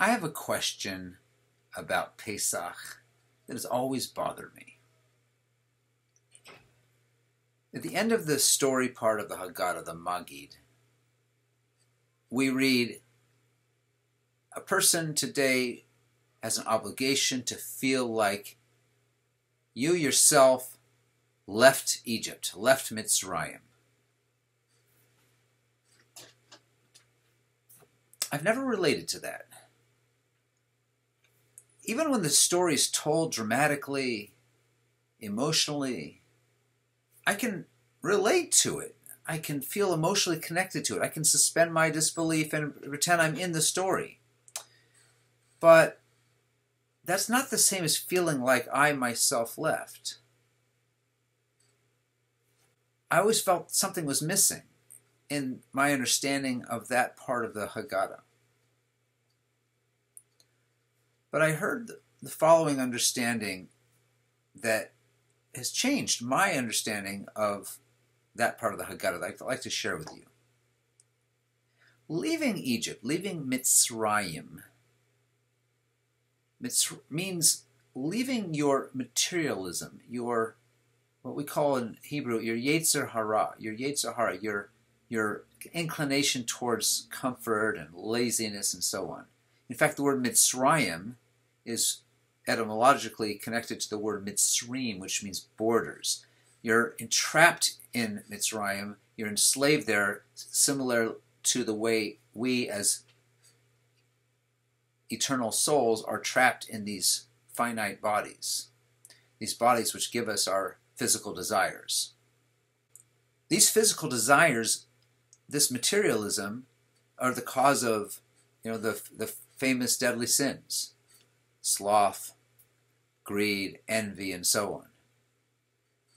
I have a question about Pesach that has always bothered me. At the end of the story part of the Haggadah, the Magid, we read, a person today has an obligation to feel like you yourself left Egypt, left Mitzrayim. I've never related to that. Even when the story is told dramatically, emotionally, I can relate to it. I can feel emotionally connected to it. I can suspend my disbelief and pretend I'm in the story. But that's not the same as feeling like I myself left. I always felt something was missing in my understanding of that part of the Haggadah. But I heard the following understanding that has changed my understanding of that part of the Haggadah that I'd like to share with you. Leaving Egypt, leaving Mitzrayim, means leaving your materialism, your, what we call in Hebrew, your Yetzer Hara, your inclination towards comfort and laziness and so on. In fact, the word Mitzrayim is etymologically connected to the word Mitzrim, which means borders. You're entrapped in Mitzrayim, you're enslaved there, similar to the way we as eternal souls are trapped in these finite bodies, these bodies which give us our physical desires. These physical desires, this materialism, are the cause of, the famous deadly sins: sloth, greed, envy, and so on.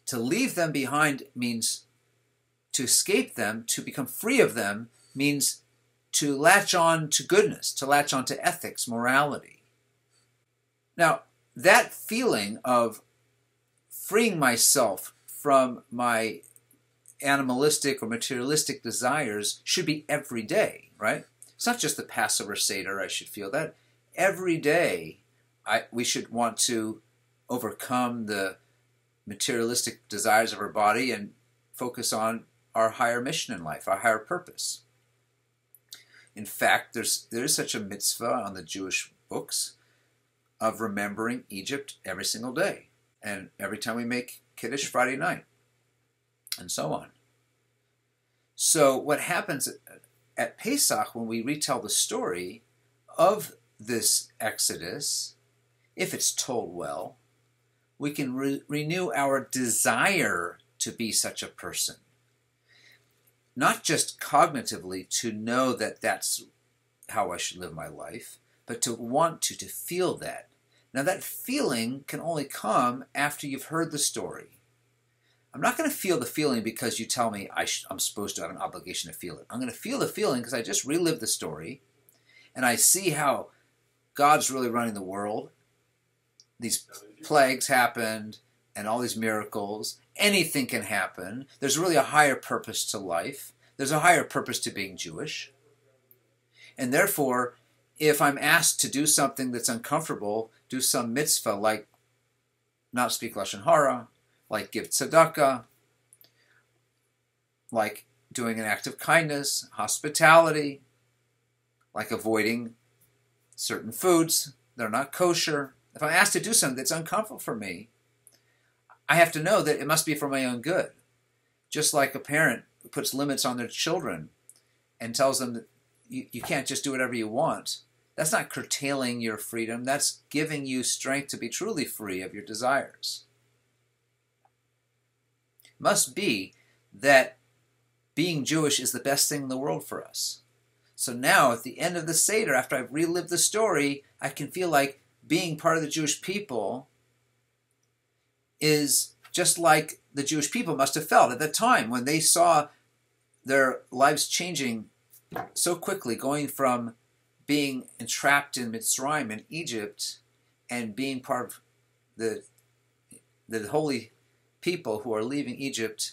To leave them behind means to escape them, to become free of them, means to latch on to goodness, to latch on to ethics, morality. Now, that feeling of freeing myself from my animalistic or materialistic desires should be every day, right? It's not just the Passover Seder I should feel that. Every day we should want to overcome the materialistic desires of our body and focus on our higher mission in life, our higher purpose. In fact, there is such a mitzvah on the Jewish books of remembering Egypt every single day, and every time we make Kiddush Friday night, and so on. So what happens at Pesach when we retell the story of this Exodus, if it's told well, we can renew our desire to be such a person. Not just cognitively to know that that's how I should live my life, but to want to feel that. Now that feeling can only come after you've heard the story. I'm not going to feel the feeling because you tell me I'm supposed to have an obligation to feel it. I'm going to feel the feeling because I just relived the story and I see how God's really running the world. These plagues happened and all these miracles. Anything can happen. There's really a higher purpose to life. There's a higher purpose to being Jewish. And therefore, if I'm asked to do something that's uncomfortable, do some mitzvah like not speak Lashon Hara, like give tzedakah, like doing an act of kindness, hospitality, like avoiding certain foods that are not kosher. If I'm asked to do something that's uncomfortable for me, I have to know that it must be for my own good. Just like a parent who puts limits on their children and tells them that you can't just do whatever you want. That's not curtailing your freedom. That's giving you strength to be truly free of your desires. It must be that being Jewish is the best thing in the world for us. So now, at the end of the Seder, after I've relived the story, I can feel like being part of the Jewish people is just like the Jewish people must have felt at the time when they saw their lives changing so quickly, going from being entrapped in Mitzrayim in Egypt and being part of the holy people who are leaving Egypt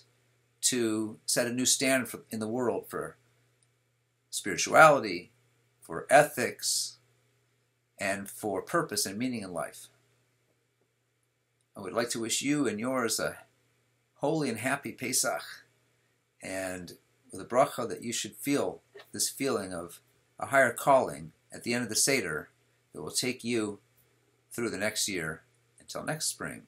to set a new standard in the world for spirituality, for ethics, and for purpose and meaning in life. I would like to wish you and yours a holy and happy Pesach, and with a bracha that you should feel this feeling of a higher calling at the end of the Seder that will take you through the next year until next spring.